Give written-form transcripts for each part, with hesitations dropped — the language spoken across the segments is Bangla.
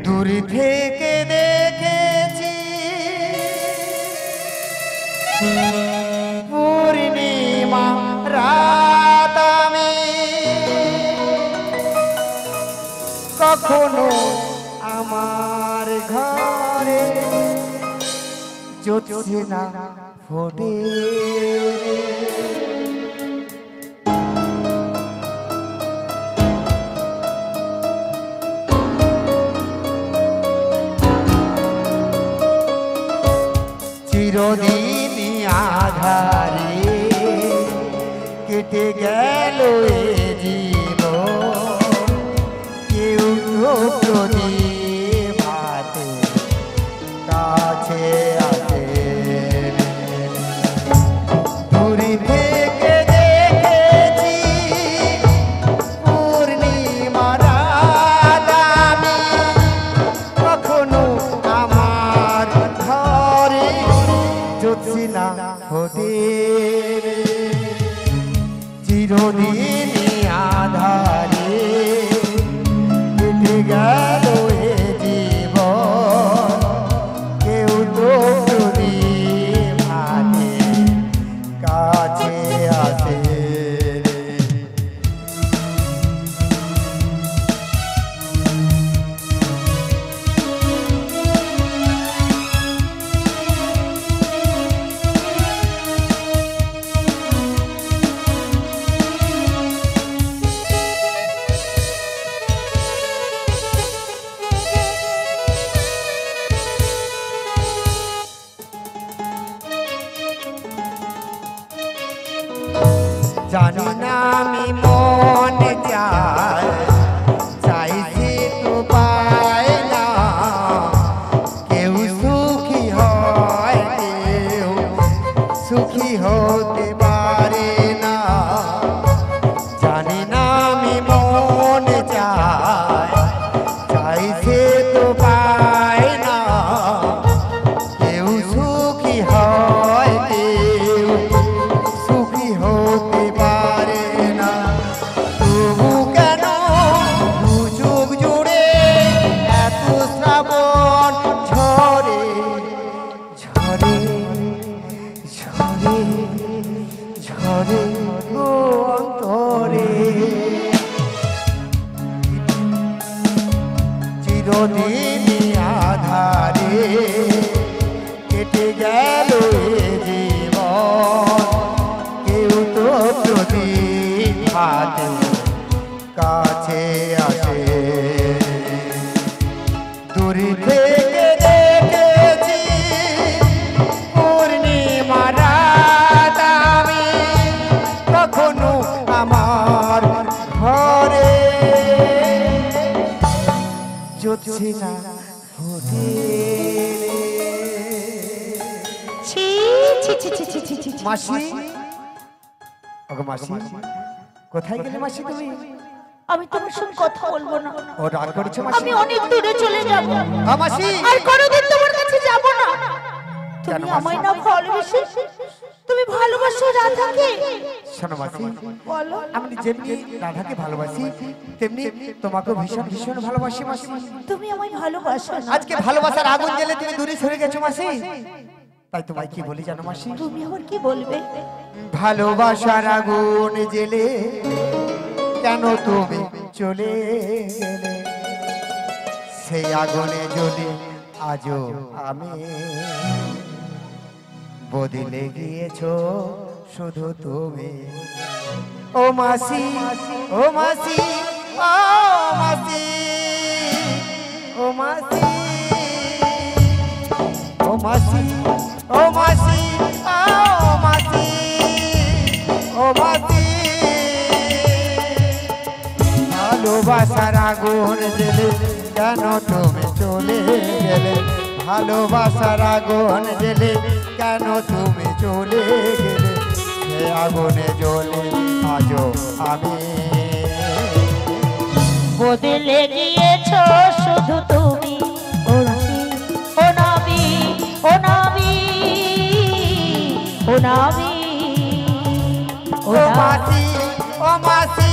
দূর থেকে দেখেছি পূর্ণিমা রাত আমি কখনো আমার ঘরে জ্যোৎস্না না ফোটে চিরদিনই আধারে কেটে গেল এ জীবন কেউ তো প্রদীপ হাতে কাছে আসে দূর থেকে দেখেছি পূর্ণিমা রাত আমি কখনো আমার ঘরে জ্যোৎস্না ফোটে চিরদিনই আধারে কেটে গেল এ জীবন কেউ তো প্রদীপ হাতে কাছে আসে জানি না আমি মন চাই চাইছি তো পাই না কেউ সুখী হয় কেউ সুখী হতে পারে না জানি না আমি মন চাই চাইছি তো পাই না কেউ সুখী হয় কেউ সুখী হতে পারে না তবু কেন দু যুগ জুড়ে এত শ্রাবণ ঝরে ঝরে ঝরে ঝরে ও অন্তরে চিরদিনই আধারে কেটে গেল এ জীবন কেউ তো প্রদীপ হাতে কাছে আসে দূর থেকে দেখেছি পূর্ণিমা রাত আমি কখনো আমার ঘরে জ্যোৎস্না ফোটে ছি ছি ছি ছি ছি ছি ছি ছি। মাসি ওগো মাসি কোথায় গেলে মাসি তুমি আমি তোমার সঙ্গে কথা বলবো না ও রাগ করেছো মাসি আমি অনেক দূরে চলে যাব মাসি আর কোনোদিন তোমার কাছে যাব না কেন তুমি মাসি? আমায় না ভালোবেসে তুমি ভালোবাসো রাধাকে শোনো মাসি বলো আমি যেমনি রাধাকে ভালোবাসি তেমনি তোমাকে ভীষণ ভীষণ ভালোবাসি মাসি তুমি আমায় ভালোবাসো না আজকে ভালোবাসার আগুন জ্বেলে তুমি দূরে সরে গেছো মাসি তাই তোমায় কি বলি জানো মাসি তুমি আবার কি বলবে ভালোবাসার আগুন জ্বেলে কেন তুমি চলে গেলে সেই আগুনে জ্বলে আজও আমি বদলে গিয়েছো শুধু তুমি ও মাসি ও মাসি ও মাসি ও মাসি ও মাসি ও মাসি ও মাসি ও মাসি ভালোবাসার আগুন জ্বেলে কেন তুমি চলে গেলে ভালোবাসার আগুন জ্বেলে কেন তুমি চলে গেলে সে আগুনে জ্বলে আজও আমি বদলে গিয়েছো শুধু তুমি ও নবী ও নবী ও নবী ও ও মাসি ও মাসি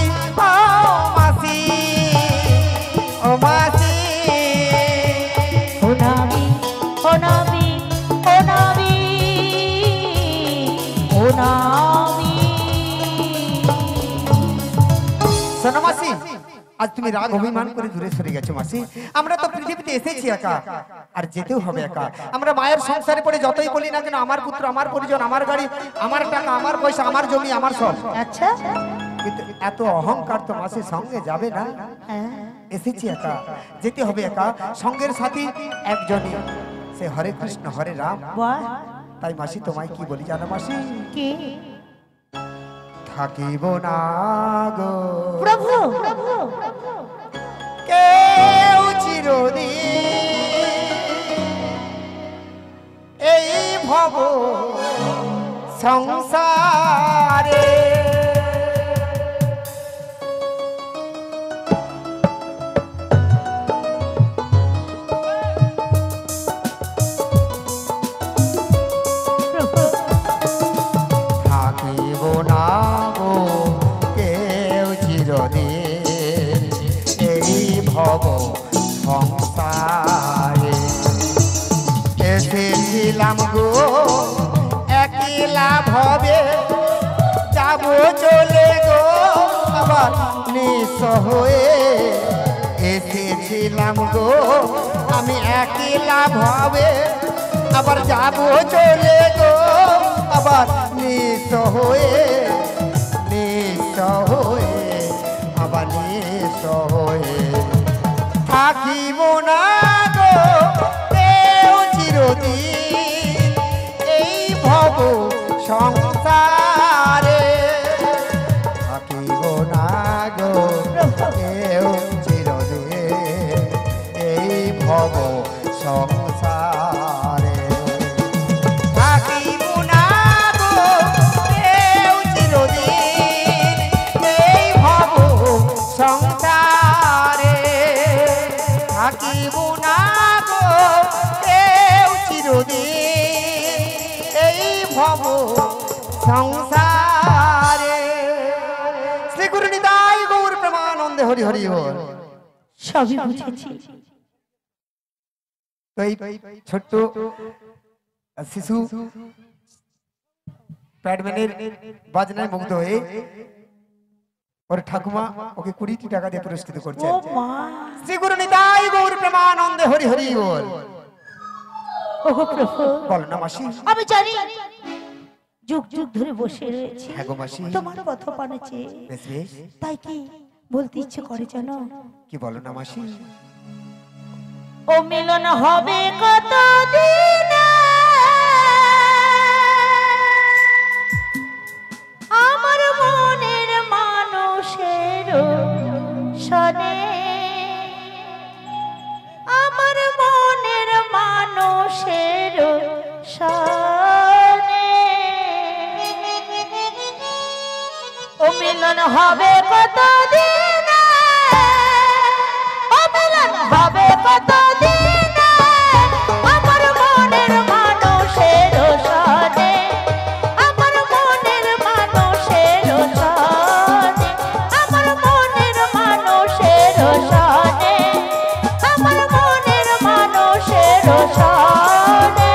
ও মাসি ও মাসি তুমি রাগ অভিমান করে দূরে সরে গেছো মাসি। আমরা তো পৃথিবীতে এসেছি একা, আর যেতেও হবে একা। আমরা মায়ের সংসারে পড়ে যতই বলি না কেন আমার পুত্র, আমার পরিজন, আমার গাড়ি, আমার টাকা, আমার পয়সা, আমার জমি, আমার সব, আচ্ছা কিন্তু এত অহংকার তো মাসি সঙ্গে যাবে না। এসেছি একা, যেতে হবে একা। সঙ্গের সাথী একজনই, সে হরে কৃষ্ণ হরে রাম। বাহ তাই মাসি তোমায় কি বলি জানো মাসি? কি থাকিব না গো প্রভু কেউ চিরদিন এই ভব সংসারে। থাকিব না গো কেউ চিরদিন এই ভব সংসারে। এসেছিলাম গো একলা ভবে, যাব চলে গো আবার নিঃস হয়ে। এসেছিলাম গো আমি একলা ভবে, আবার যাব চলে গো আবার নিঃস হয়ে। নিঃস হয়ে আবার নিঃস হয়ে থাকিব না গো কেউ চিরদিন এই ভব সংসারে। থাকিব না গো কেউ চিরদিন এই ভব সংসারে। থাকিব না গো কেউ চিরদিন এই ভব সংসারে। থাকিব না গো কেউ চিরদিন এই ভব সংসারে। শ্রী গুরু নিতাই গৌর প্রেমানন্দে হরি হরি বল। সবই বুঝেছি। তো এই ছোট্ট শিশু প্যাডম্যানের বাজনায় মুগ্ধ হয়ে ওর ঠাকুমা ওকে 20টি টাকা দিয়ে পুরস্কৃত করছে। ও মা শ্রী গুরু নিতাই গৌর প্রেমানন্দে হরি হরি বল। ওগো প্রভু বল না মাসি। আমি জানি যুগ যুগ ধরে বসে রয়েছে হ্যাঁ গো মাসি। তোমার কথা পানেছে, বেশ বেশ, তাই কি বলতে ইচ্ছে করে জানো? কি বলো না মাসি? ও মিলন হবে কতদিন আমার মনের মানুষের সনে, আমার মনের মানুষের সনে। ও মিলন হবে কতদিন, ও মিলন হবে কতদিন আমার মনের মানুষের সনে, আমার মনের মানুষের সনে, আমার মনের মানুষের সনে, আমার মনের মানুষের সনে।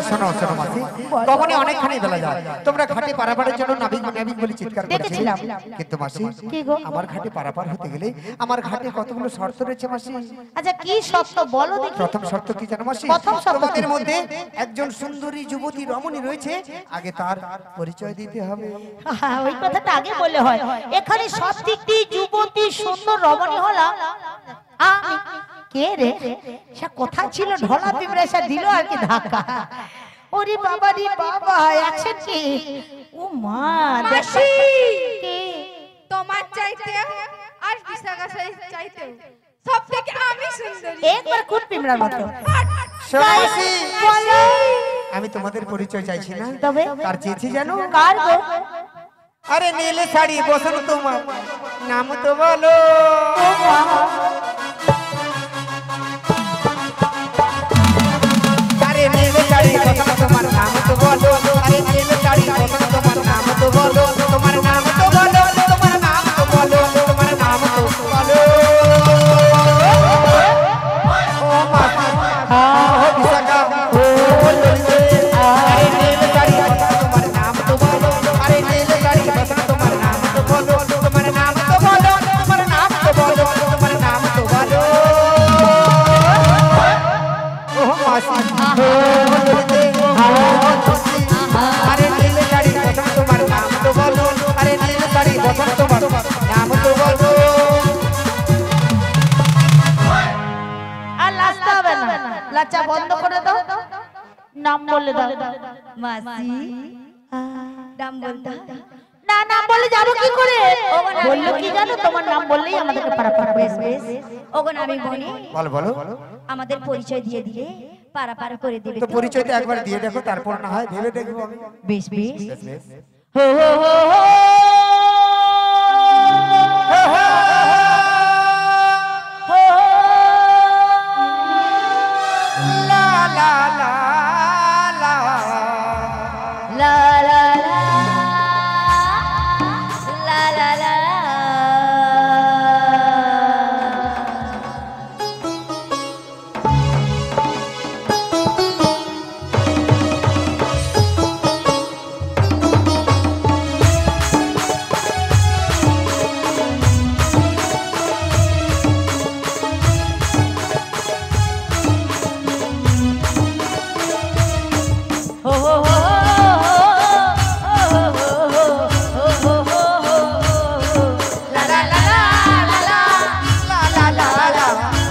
শোনো শোনো মাসি, তখনই অনেকখানি বেলা যায়, তোমরা ঘাটে পারাপারের জন্য নাবিক নাবিক বলে চিৎকার দেখেছিলাম। করেছিলে, কিন্তু মাসি কি গো? আমার ঘাটে পারাপার হতে গেলে আমার ঘাটে কতগুলো শর্ত রয়েছে মাসি। আচ্ছা কি সত্য বলো দেখি। প্রথম শর্ত কি জানো মাসি? প্রথম শর্ত তোমাদের মধ্যে একজন সুন্দরী যুবতী রমণী রয়েছে, আগে তার পরিচয় দিতে হবে। ওই কথাটা আগে বললে হয়। এখানে সব দিক দিয়ে যুবতী সুন্দর রমণী হলাম আমি। কে রে সে কথা ছিল, ঢলা পিঁপড়ে সে দিল আর কি ধাক্কা। ওরে বাবা রে বাবা, অ্যাকশন কি! ও মা মাসি! কে? তোমার চাইতে আর বিশাখা চাইতে সব থেকে আমি সুন্দরী। একবার কোন পিঁপড়ার মতো। শোনো মাসি, বলো। আমি তোমাদের পরিচয় চাইছি না, তবে কার চেয়েছি জানো? কার গো? আরে নীল শাড়ি বসন তোমার নাম তো বলো। ও মা, আরে নীল শাড়ি বসন তোমার নাম তো বলো। আরে নীল শাড়ি বসন তোমার নাম তো বলো। তোমার নাম তো বলো, তোমার নাম তো বলো, তোমার নাম তো বলো। ও মাসি, ও বিশাখা, ও ললিতে। আরে নীল শাড়ি বসন তোমার নাম তো বলো। আরে নীল শাড়ি বসন তোমার নাম তো বলো। তোমার নাম তো বলো, তোমার নাম তো বলো, তোমার নাম তো বলো। ও মাসি, ও ললিতে, ও খুশি। আরে নীল শাড়ি বসন তোমার নাম তো বলো। আরে নীল শাড়ি বসন তোমার নাম তো বলো। আর লাজতে হবে না, লাচা বন্ধ করে দাও, নাম বলে দাও। মাসি নাম বলতে না নাম বলে যাবো কি করে? বললো কি জানো, তোমার নাম বললেই আমাদেরকে পারাপার বেশ বেশ ওগো আমি বলি বলো বলো। আমাদের পরিচয় দিয়ে দিলে পারাপার করে দিবে তো পরিচয়টা একবার দিয়ে দেখো, তারপর না হয় ভেবে দেখবো আমি। বেশ বেশ বেশ, বেশ। হো হো হো হো। হো হো। লা লা লা লা। লা লা লা লা লা লা হো হো হো। লা লা লা লা লা লা লা লা লা।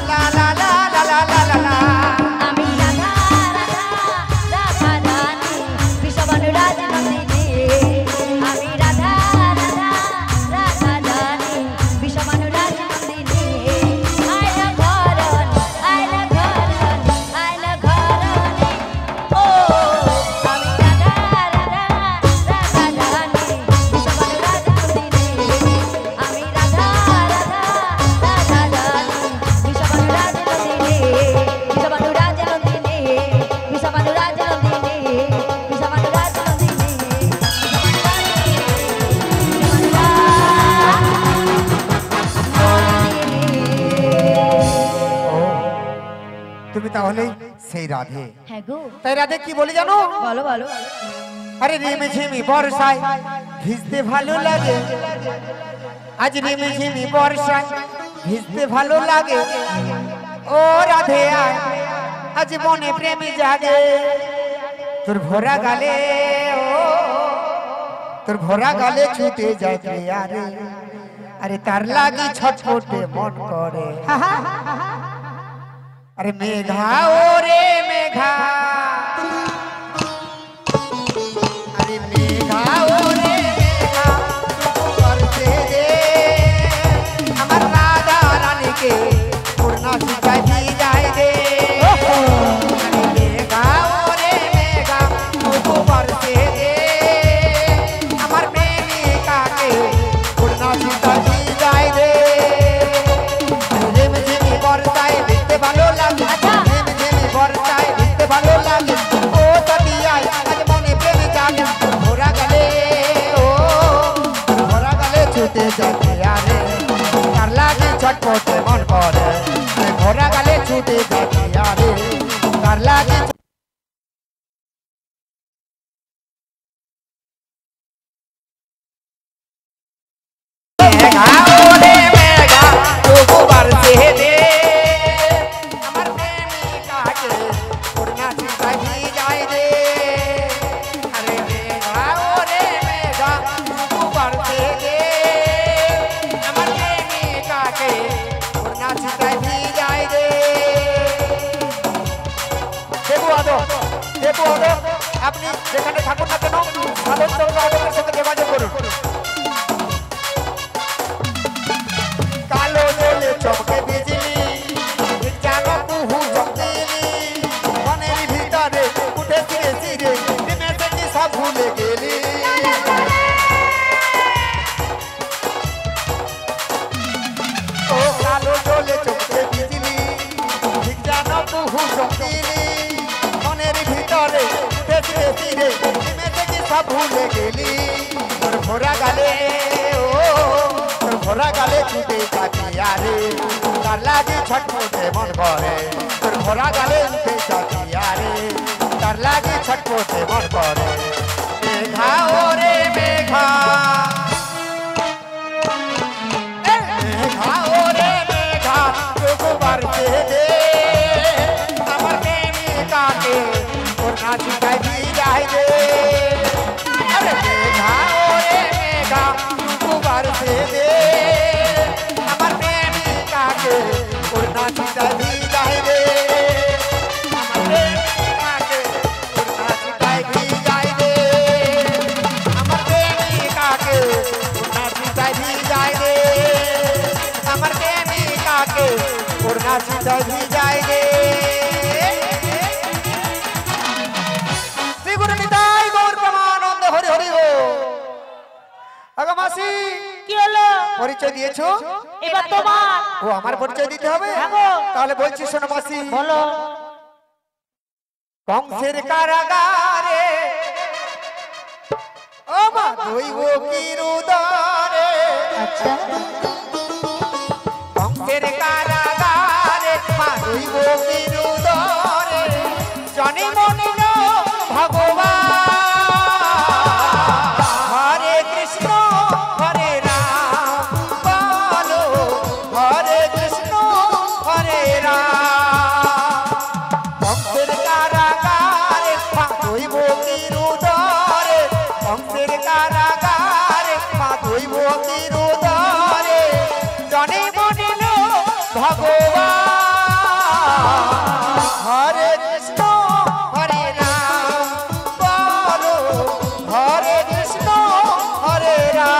লা লা লা লা লা লা লা লা। আমি রাধা রাধা রাধা রানী বিশ্ববানুরাজ নন্দিনী আমি রাধা রাধা রাধা রানী বিশ্ববানুরাজ নন্দিনী আইলা ঘরন আইলা ঘরন আইলা ঘরনি ও আমি রাধা রাধা রাধা রানী বিশ্ববানুরাজ নন্দিনী আমি রাধা রাধা রাধা রানী বিশ্ববানুরাজ নন্দিনী বিশ্ববানুরাজ নন্দিনী বিশ্ববানুরাজ নন্দিনী বিশ্ববানুরাজ তুমি তাহলে সেই রাধে। হ্যাঁ গো তাই রাধে কি বলি জানো? বলো বলো আরে রিমি ঝিমি বর্ষায় ভিজতে ভালো লাগে। আজ রিমি ঝিমি বর্ষায় ভিজতে ভালো লাগে। ও রাধে আয়, আজ মনে প্রেমী জাগে। তোর ভরা গালে, ও তোর ভরা গালে ছুটে যায় প্রিয়ারে। আরে তার লাগি ছটফটে মন করে। আরে মেঘা ও রে মেঘা, আরে মেঘা ও রে মেঘা, করতে দে আমার রাধা রানীকে পূর্ণা শিখাই দিয়ে যায় দে। আরে মেঘা ও রে মেঘা, তবু করতে দে আমার প্রেমিকাকে পূর্ণা শিখাই দিয়ে যায় দে। ঝিমি ঝিমি বর্ষায় দেখতে ভালো লাগে। ঝিমি ঝিমি বর্ষায় দেখতে ভালো লাগে। ও তাতিয়ায় আজ মনে প্রেমে জাগে। ভরা গেলে, ও ভরা গেলে ছুটে যেতে আরে তার লাগে ছটপটে মন করে। ভরা গেলে ছুটে যেতে আরে তার লাগে ঘাওরে মেঘা তবু বাড়ছে দে আমার প্রেমিকাকে করুণা চিন্তায় ভিজাই দে আরে ঘাওরে মেঘা তবু বাড়ছে দে আমার প্রেমিকাকে করুণা চিন্তায় ভিজাই দে দেবু আদর আপনি যেখানে থাকুন না কেন সাধন চন্দ্র আদরের সাথে যোগাযোগ করুন কালো জলে চমকে বিজলি জানো কুহু চমকিলি মনের ভিতরে উঠে ফিরে চিরে নেমে থেকে সব ভুলে গেলি ও কালো জলে চমকে বিজলি জানো কুহু চমকিলি মনের ভিতরে উঠে ফিরে চিরে নেমে থেকে সব ভুলে গেলি তোর ভরা গালে তোর ভরা গালে ছুটে যাবি আরে তার লাগে ছটফটে মন করে তোর ভরা গালে উঠে যাবি আরে তার লাগে ছটফটে মন করে মেঘা ওরে মেঘা মেঘা ওরে মেঘা তোকে বাড়তে দে আমার প্রেমিকাকে তোর নাচিকায় ভিজাই দে আরে মেঘা ওরে মেঘা তোকে বাড়তে দে আমার প্রেমিকাকে তোর নাচিকায় ভিজাই দে আমার প্রেমিকাকে তোর নাচিকায় ভিজাই দে আমার প্রেমিকাকে তোর নাচিকায় ভিজাই দে আমার প্রেমিকাকে তোর নাচিকায় ভিজাই দে শ্রী গুরু নিতাই গৌর প্রেমানন্দ হরি হরি গো আগা মাসি কি হলো পরিচয় দিয়েছো এবার তোমার ও আমার পরিচয় দিতে হবে হ্যাঁ গো। তাহলে বলছি শোনো মাসি বলো কংসের কারাগারে ও মা দৈব কিরুদারে আচ্ছা কংসের কারাগারে মা দৈব কিরুদারে জনে মনে ভগবান হরে কৃষ্ণ হরে রাম বলো হরে কৃষ্ণ হরে রাম কংসের কারাগারে মা দৈব কিরুদারে কংসের কারাগারে মা দৈব কিরুদারে জনে মনে ভগবান হরে কৃষ্ণ হরে রাম বলো হরে কৃষ্ণ হরে রাম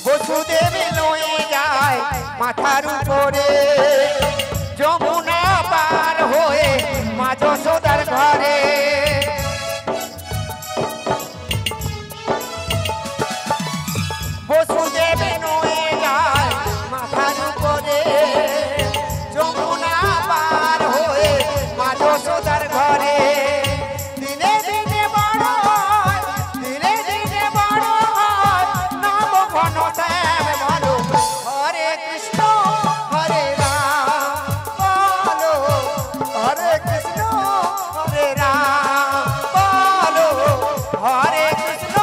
বসুদেব নয়ে যায় মাথার উপরে যমুনা পার হয়ে মা যশোদার ঘরে বসুদেব নয়ে যায় মাথার উপরে যমুনা পার হয়ে মা যশোদার ঘরে দিনে দিনে বড় হয় দিনে দিনে বড় হয় নাম ঘন শ্যাম বলো হরে কৃষ্ণ হরে রাম বলো হরে কৃষ্ণ হরে রাম বলো হরে কৃষ্ণ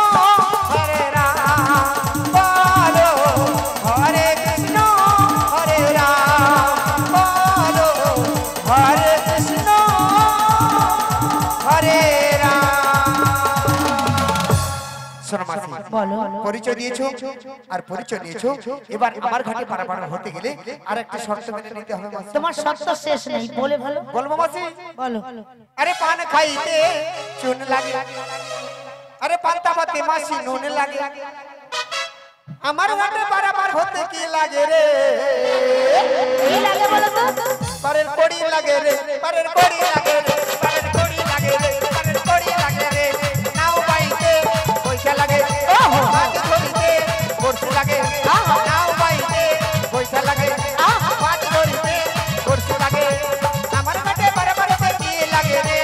হরে রাম বলো হরে কৃষ্ণ হরে রাম বলো হরে কৃষ্ণ হরে রাম শোনো মাসি বলো পরিচয় দিয়েছো আর পরিচয় দিয়েছো এবার আমার ঘাটে পারাপার হতে গেলে আর একটা শর্ত মেনে নিতে হবে মাসি তোমার শর্ত শেষ নেই বলে ভালো বলবো মাসি বলো আরে পান খাইতে চুন লাগে আরে পান্তা ভাতে মাসি নুন লাগে আমার ঘাটে পারাপার হতে কি লাগে রে কি লাগে বলো তো পারের কড়ি লাগে রে পারের কড়ি লাগে রে পারের কড়ি লাগে রে পারের কড়ি লাগে রে নাও বাইতে পয়সা লাগে মাছ ধরিতে বড়শি লাগে নাও বাইতে পয়সা লাগে মাছ ধরিতে বড়শি লাগে আমার ঘাটে পারাপার হতে কি লাগে রে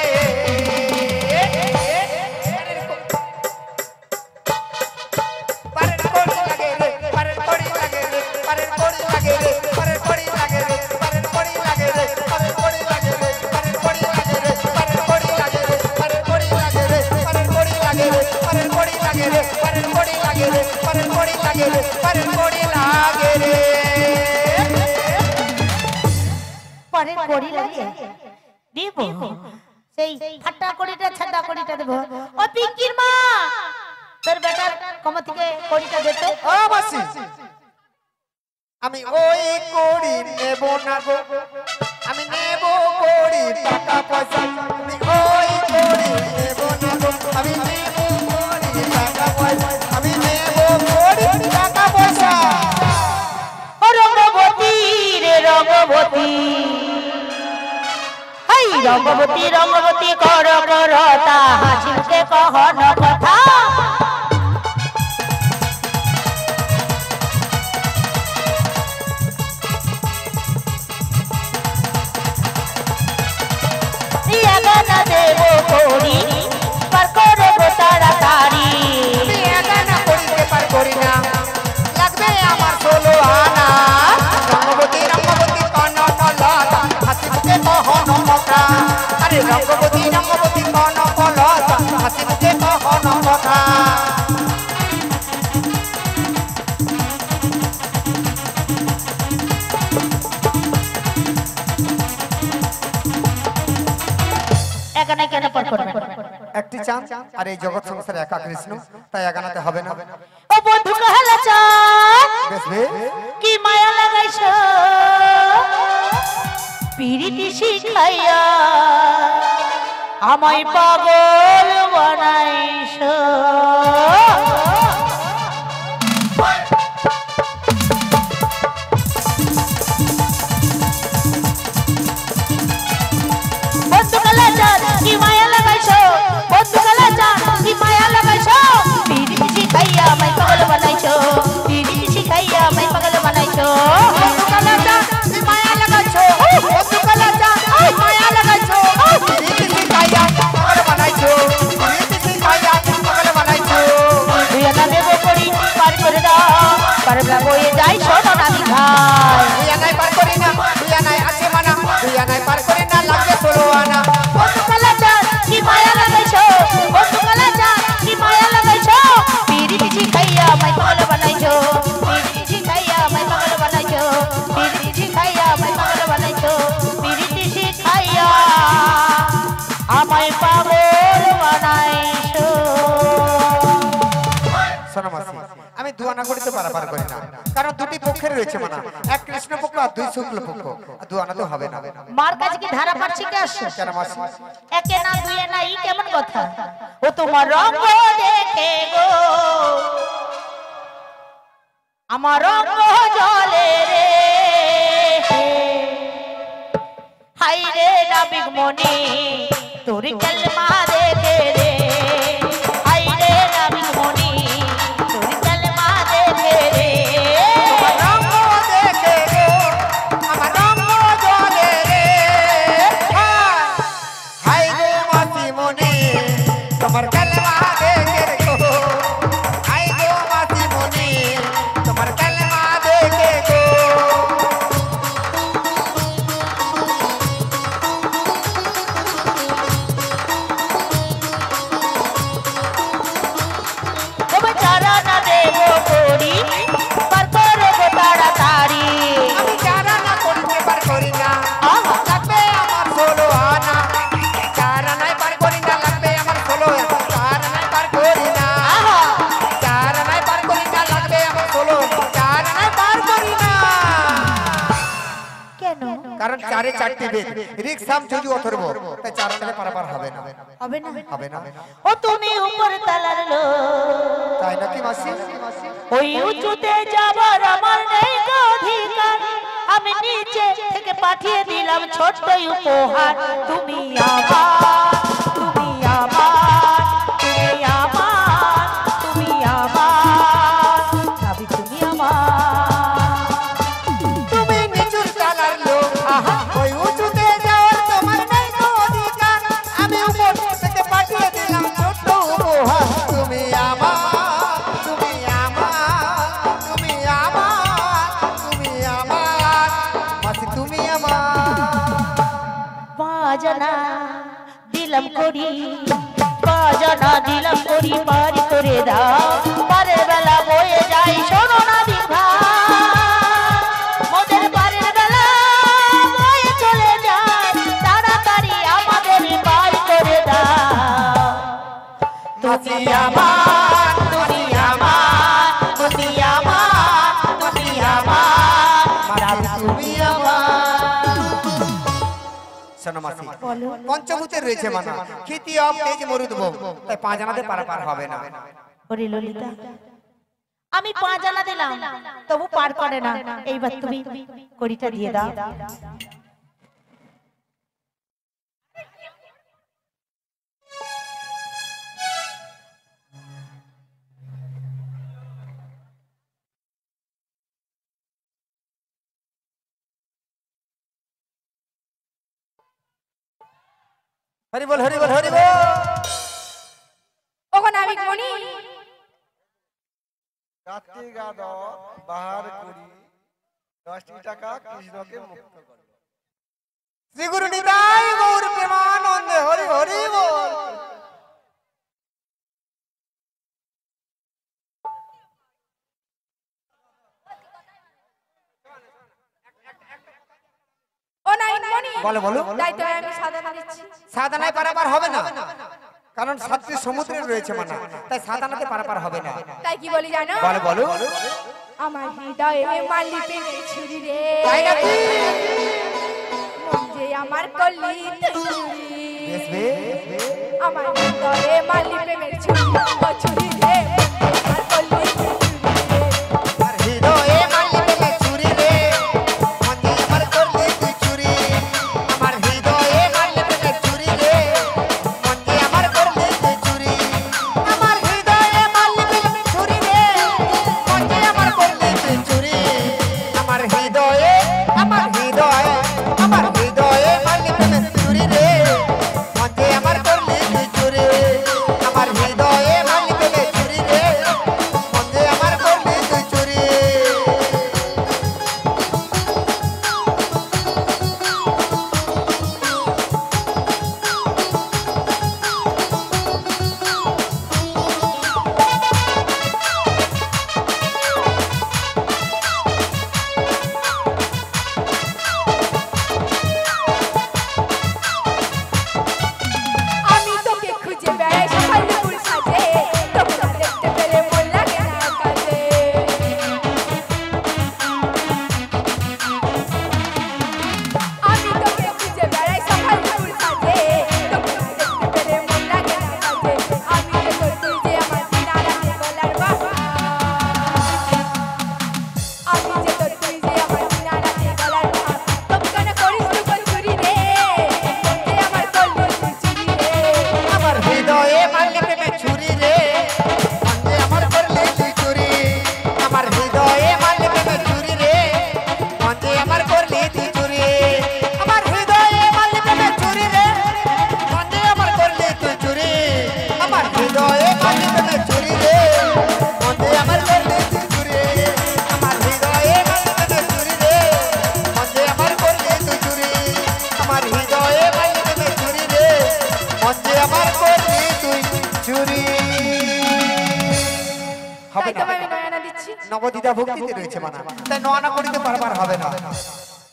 পারের কড়ি লাগে রে পারের কড়ি লাগে রে পারের কড়ি লাগে রে পারের কড়ি লাগে রে পারের কড়ি লাগে রে পারের পরে করি লাগে দিব সেই ফাটা কড়িটা ছাড়া কড়িটা দেব ও পিঙ্কির মা তোর বেটার কম থেকে কড়িটা দে তো ও মাসি আমি ওই কড়ি নেব না গো আমি নেব কড়ি টাকা পয়সা আমি ওই কড়ি নেব না গো আমি নেব কড়ি টাকা পয়সা আমি নেব কড়ি টাকা পয়সা ও রঙ্গবতী রে রঙ্গবতী হাই রঙ্গবতী রঙ্গবতী কর করতা হাসিতে কহন কথা ইয়াগানা দেব করি পার করব তাড়াতাড়ি আমি একানা করিতে পার করি না লাগবে আমার 16 আনা রঙ্গবতী রঙ্গবতী কন কলতা হাসিতে কহন কথা আরে রঙ্গবতী রঙ্গবতী কন কলতা হাসিতে কহন কথা এখানে কেন পার করবে একটি চাঁদ আর এই জগৎ সংসারে একা কৃষ্ণ তাই একানাতে হবে না ও বন্ধু কহলা চাঁদ বেশ বেশ কি মায়া লাগাইছো পিরিতি শিখাইয়া আমায় পাগল বানাইছো বন্ধু কহলা চাঁদ কি মায়া লাগাইছো বন্ধু কহলা চাঁদ কি মায়া লাগাইছো পিরিতি শিখাইয়া আমায় পাগল বানাইছো পিরিতি শিখাইয়া আমায় পাগল বানাইছো বন্ধু কালা চাঁদ কি মায়া লাগাইছো বন্ধু কালা চাঁদ কি মায়া লাগাইছো রীতি শিখাইয়া পাগল বানাইছো রীতি শিখাইয়া পাগল বানাইছো তুই না দেব করি পার করে দাও পারবা বয়ে যাই শোনো না ভাই দুইয়া নাই পার করি না দুইয়া নাই আছে মানা দুইয়া নাই পার করি না লাগবে 16 আনা বন্ধু কালা চাঁদ কি মায়া লাগাইছো বন্ধু কালা চাঁদ কি মায়া লাগাইছো পিরিতি শিখাইয়া আমায় পাগল বানাইছো পিরিতি শিখাইয়া আমায় পাগল বানাইছো পিরিতি শিখাইয়া আমায় পাগল বানাইছো পিরিতি শিখাইয়া আমায় পাগল বানাইছো শোনো মাসি আমি দুয়ানা করিতে পারাপার করি না কারণ দুটি পক্ষের রয়েছে মানা এক কৃষ্ণ পক্ষ আর দুই শুক্ল পক্ষ দুয়ানা তো হবে না মার কাছে কি ধারা পাচ্ছি কে আসছে কেন মাসি একে না দুয়ে না ই কেমন কথা ও তোমার রঙ দেখে গো আমার রঙ জলে রে হাই রে নাবিক মনি তোর কলমা দেখে রে হাই রে নাবিক মনি তোর কলমা দেখে রে রঙ্গ দেখে গো আমার রঙ্গ জলে রে হাই গো মাসি মনি তোমার কলমা দেখে গো হাই গো মাসি মনি তোমার কলমা দেখে গো তোমার চারা না দেব করি পার করব তাড়াতাড়ি আমি চারা না করতে পার করি না লাগবে আমার 16 আনা চারা নাই পার করি না লাগবে আমার 16 আনা চারা নাই পার করি না চারা নাই পার করি না লাগবে আমার 16 চারা নাই পার করি না কেন কারণ চারে চারটি বেদ রিক্সাম যদি অথর্ব তাই চারা নাই পারাপার হবে না হবে না হবে না ও তুমি উপর তালার লো তাই নাকি মাসি ওই উঁচুতে যাবার আমার নেই তো অধিকার আমি নিচে থেকে পাঠিয়ে দিলাম ছোট্ট উপহার তুমি আমার তুমি আমার তুমি আমার তুমি আমার ভাবি তুমি আমার তুমি নিচুর চালার লোক ওই উঁচুতে যাওয়ার তোমার নাই তো অধিকার আমি উপর থেকে পাঠিয়ে দিলাম ছোট্ট উপহার তুমি আমার তুমি আমার তুমি আমার তুমি আমার মাসি তুমি আমার বাজনা দিলাম করি বাজনা দিলাম করি পারি করে দাও পারের বেলা বয়ে যাই শোনো না দিঘা মোদের পারের বেলা বয়ে চলে দুনিয়া মান দুনিয়া মান দুনিয়া মান দুনিয়া মান মাঝে তুমি আমার। শোনো মাসি, পঞ্চভূতে রয়েছে মানা, খিতি অব তেজ মরুদ বউ, তাই পাঁচ আনাতে পারাপার হবে না। ওরে ললিতা, আমি 5 আনা দিলাম তবু পার করে না, এইবার তুমি কড়িটা দিয়ে দাও। হরি বল হরি বল হরি বল। ওগো নাবিক মনি, রাত্রি গাদ বাহার করি 10টি টাকা কৃষ্ণকে মুক্ত করো। শ্রী গুরু নিতাই গৌর প্রেমানন্দে হরি হরি বল। ও নাবিক মনি, বলো বলো। তাই তো আমি সাধনা দিচ্ছি। সাধনায় পারাপার হবে না, কারণ সাতটি সমুদ্রে রয়েছে মানা, তাই সাধনাতে পারাপার হবে না। তাই কি বলি জানো? বলো বলো। আমার হৃদয়ে মালি পেটে ছুরি রে, তাই নাকি? মন যে আমার কলি ছুরি, বেশ বেশ। আমার হৃদয়ে মালি প্রেমের ছুরি, ও ছুরি রে, আমার কলি ছুরি রে। আর হৃদয়ে মারলি পেলে চুরি রে, মনে আমার করলি তুই চুরি। আমার হৃদয়ে মারলি পেলে চুরি রে, মনে আমার করলি তুই চুরি। আমার হৃদয়ে মারলি পেলে চুরি রে, মনে আমার করলি তুই চুরি। আমার হৃদয়ে আমার হৃদয়ে আমার হৃদয়ে মারলি পেলে চুরি রে, মনে আমার করলি তুই চুরি। আমার হৃদয়ে মারলি পেলে চুরি রে, মনে আমার করলি তুই চুরি। আমি তোকে খুঁজে বেড়াই সকাল দুপুর সাজে, তোকে না দেখতে পেলে মন লাগে না কাজে। আমি তোকে খুঁজে বেড়াই সকাল দুপুর সাজে, তোকে না দেখতে পেলে মন লাগে না কাজে। আমি যে তোর তুই যে আমার দিনা রাতে গলার বাহা, আমি যে তোর তুই যে আমার দিনা রাতে গলার বাহা। তোকে কেন করিস তুই চুরি রে, তোকে আমার করলি তুই চুরি রে। আমার হৃদয়ে মারলি প্রেমে ছুরি রে, মনে আমার করলি তুই চুরি। আমার হৃদয়ে মারলি প্রেমে ছুরি রে, মনে আমার করলি তুই চুরি। আমার হৃদয়ে মারলি প্রেমে ছুরি রে, মনে আমার করলি তুই চুরি। আমার হৃদয়ে মারলি প্রেমে ছুরি রে, মনে আমার করলি তুই চুরি। আমার হৃদয়ে মারলি প্রেমে ছুরি রে, মনে আমার করলি তুই চুরি। আমার হৃদয়ে মারলি প্রেমে ছুরি রে, মনে আমার করলি তুই চুরি। হবে তাই তো না, আমি নয়না দিচ্ছি। নবদিতা ভক্তিতে রয়েছে মানা, তাই নয়না করিতে পারবার হবে না।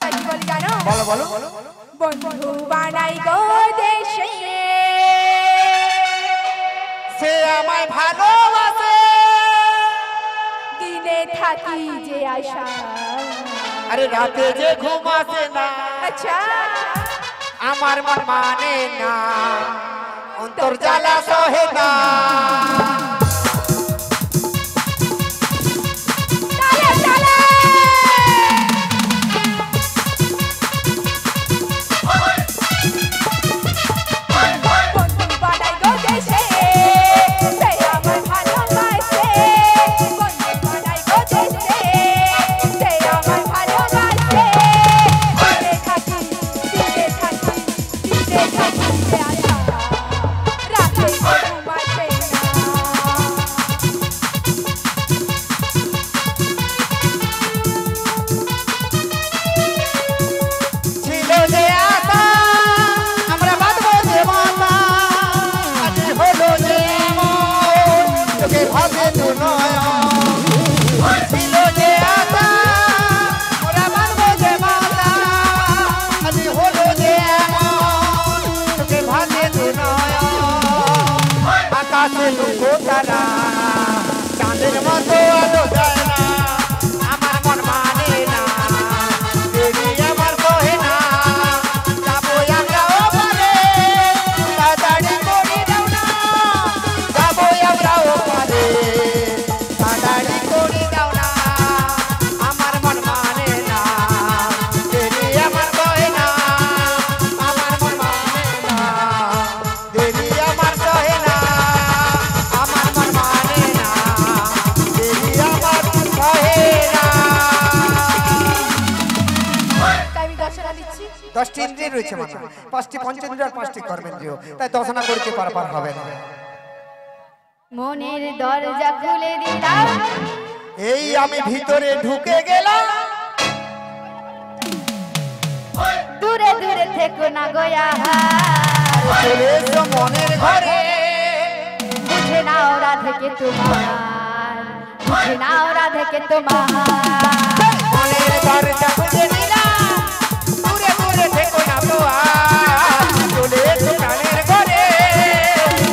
তাই কি বলি জানো? বলো বলো। বন্ধু বানাই গো দেশে, সে আমায় ভালোবাসে, দিনে থাকি যে আশা। আরে রাতে যে ঘুম আসে না, আচ্ছা, আমার মন মানে না, অন্তর জ্বালা সহে না। তালে তালে বন্ধু বানাই গো দেশে, সে আমার ভালোবাসে। বন্ধু বানাই গো দেশে, সে আমার ভালোবাসে। দিনে থাকি দিনে থাকি দিনে থাকি যে আশা, রাতে ঘুম আসে না। 10টি ইন্দ্রিয় রয়েছে মাথা, 5টি পঞ্চেন্দ্রিয় আর 5টি কর্মেন্দ্রিয়, তাই 10 আনা করিতে পারবার হবে না। মনের দরজা খুলে দিলাম, এই আমি ভিতরে ঢুকে গেলাম, দূরে দূরে থেকো না গয়া চলে এসো মনের ঘরে, বুঝে নাও রাধেকে তোমার, বুঝে নাও রাধেকে তোমার। মনের দরজা খুলে দিলাম, দূরে দূরে থেকো না তো আর, চলে এসো প্রাণের ঘরে,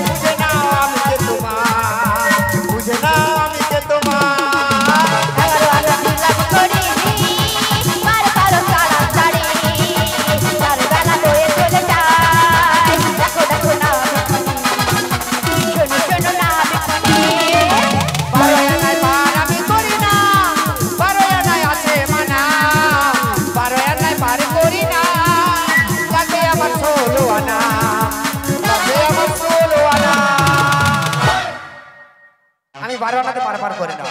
বুঝে নাও আমি যে তোমার, বুঝে নাও আমি যে তোমার। আমি 12 আনাতে পারাপার করি না,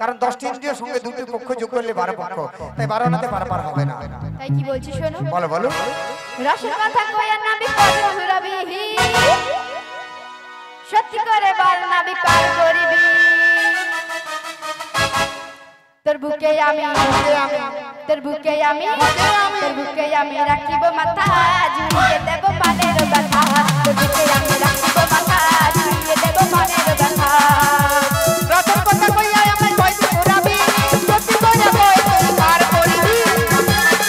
কারণ 10টি ইন্দ্রিয়ের সঙ্গে 2টি পক্ষ যোগ করলে 12 পক্ষ, তাই 12 আনাতে পারাপার হবে না। তাই কি বলছি শোনো, বলো বলো। রসের কথা কইয়া নাবি কত ঘুরাবি, সত্যি করে বল নাবি পার করিবি, তোর বুকে আমি, তোর বুকে আমি, তোর বুকে আমি রাখিব মাথা, জুড়িয়ে দেব পানের ব্যথা, তোর বুকে আমি রাখিব মাথা, জুড়িয়ে দেব পানের ব্যথা। রসের কথা কইয়া আমি কইতে ঘুরাবি, সত্যি করে বল পার করিবি,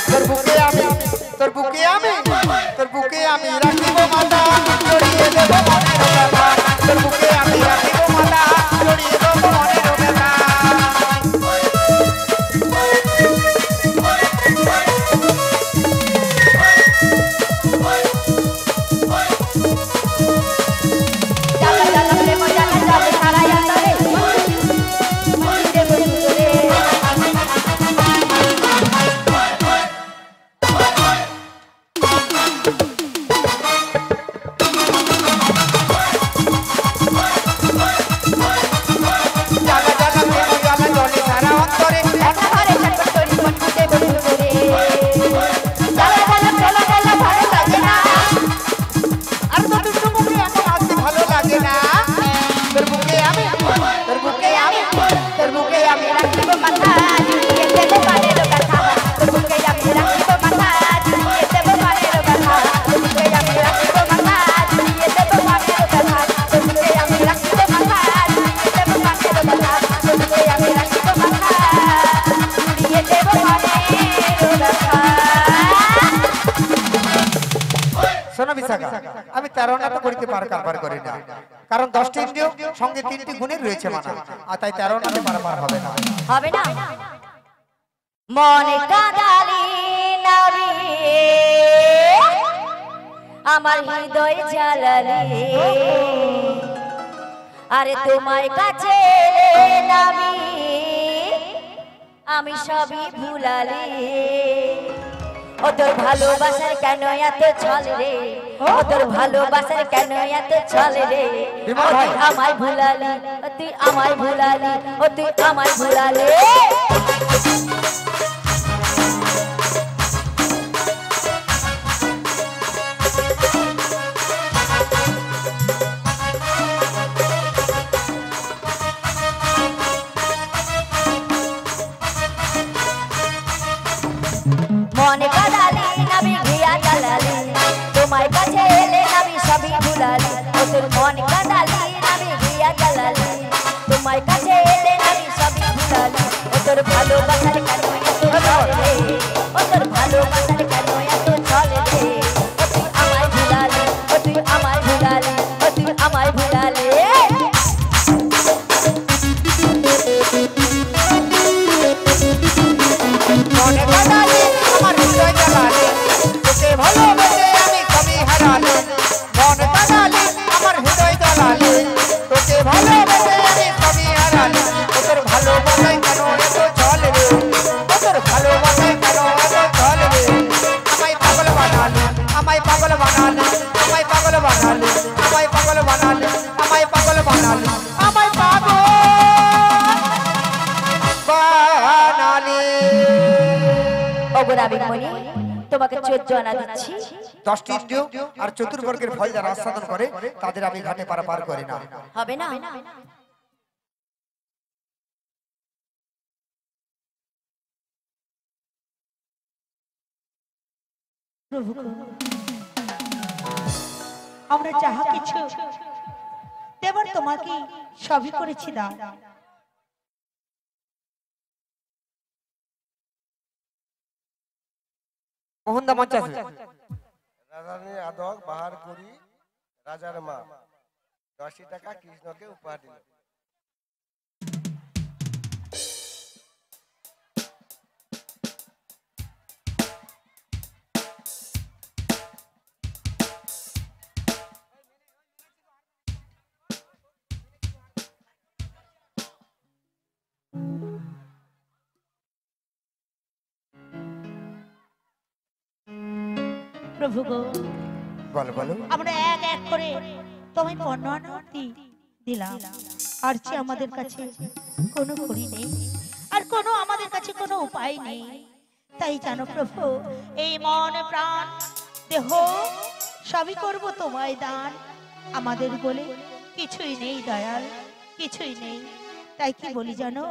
তোর বুকে আমি, তোর বুকে আমি, তোর বুকে আমি রাখিব মাথা, জড়িয়ে দেব মনের ব্যথা, তোর বুকে আমি রাখিব মাথা, জড়িয়ে দেব মনের ব্যথা। জ্বালা জ্বালা প্রেম জ্বালা জ্বালা সারা ইয়াতরে, মন্দিরে বসুরে। জ্বালা জ্বালা প্রেম জ্বালা জ্বলে সারা অন্তরে, একটা ঘরে ছটফট করি মন্দিরে বসুরে। জ্বালা জ্বালা জ্বালা জ্বালা ভালো লাগে না, আর তো দুটো মুখে এখন আসতে ভালো লাগে না, তোর বুকে আমি, তোর বুকে আমি, তোর বুকে আমি রাখিব মাথা, জুড়িয়ে দেব পানের ব্যথা, তোর বুকে আমি রাখিব মাথা, জুড়িয়ে দেব পানের ব্যথা, তোর বুকে আমি রাখিব মাথা, জুড়িয়ে দেব পানের ব্যথা, তোর বুকে আমি রাখিব মাথা, জুড়িয়ে দেব পানের ব্যথা, তোর বুকে আমি রাখিব মাথা, জুড়িয়ে দেব পানের ব্যথা। শোনো বিশাখা, আমি 13 আনা তো করিতে পারবার করি না, কারণ 10টি ইন্দ্রিয় সঙ্গে 3টি গুণের রয়েছে মানা, আর তাই 13 আনাতে পারবার হবে না। হবে না। মনে কাদালি নাবি, আমার হৃদয় জ্বালালি, আরে তোমার কাছে নাবি, আমি সবই ভুলালি, ও তোর ভালোবাসার কেন এত ছল রে, ও তোর ভালোবাসার কেন এত ছল রে, ও তুই আমায় ভুলালি, ও তুই আমায় ভুলালি, ও তুই আমায় ভুলালি। মনে কাদালি নাবি ঘিয়া জ্বালালি, তোমার কাছে এলে নাবি সবই ভুলালি, ও তোর মনে কাদালি নাবি ঘিয়া জ্বালালি, তোমার কাছে এলে নাবি সবই ভুলালি, ও তোর ভালোবাসার কেন এত ছল রে, ও তোর ভালোবাসার কেন এত ছল রে, ও তুই আমায় ভুলালি, ও তুই আমায় ভুলালি, ও তুই আমায় ভুলালি। মনে কাদালি আমার হৃদয় জ্বালালে, তোকে ভালোবেসে আমি কবি হারালে, মনে কাদালি আমার হৃদয় জ্বালালে, তোকে ভালোবেসে আমি কবি হারালে, ও তোর ভালোবাসায় কেন এত ছল রে, ও তোর ভালোবাসায় কেন এত ছল রে, আমায় পাগল বানালে, আমায় পাগল বানালে, আমায় পাগল বানালে, আমায় পাগল বানালে, আমায় পাগল বানালে, আমায় পাগল বানালে। ওগো নাবিক মনি, তোমাকে 14 আনা দিচ্ছি। 10টি ইন্দ্রিয় আর চতুর্বর্গের ফল যারা আস্বাদন করে তাদের আমি ঘাটে পারাপার করি না। হবে না? প্রভু গো, আমরা যাহা কিছু দেবার তোমাকে সবই করেছি দাও। মোহনদা মঞ্চ আছে। রাধারানী আদক বাহার করি রাজার মা 10 টাকা কৃষ্ণকে উপহার দিল। প্রভু গো, বলো বলো। আমরা এক এক করে তোমায় পণ্যানুতি দিলাম, আর যে আমাদের কাছে কোনো করি নেই, আর কোনো আমাদের কাছে কোনো উপায় নেই। তাই জানো প্রভু, এই মন প্রাণ দেহ সবই করব তোমায় দান। আমাদের বলে কিছুই নেই দয়াল, কিছুই নেই। তাই কি বলি জানো,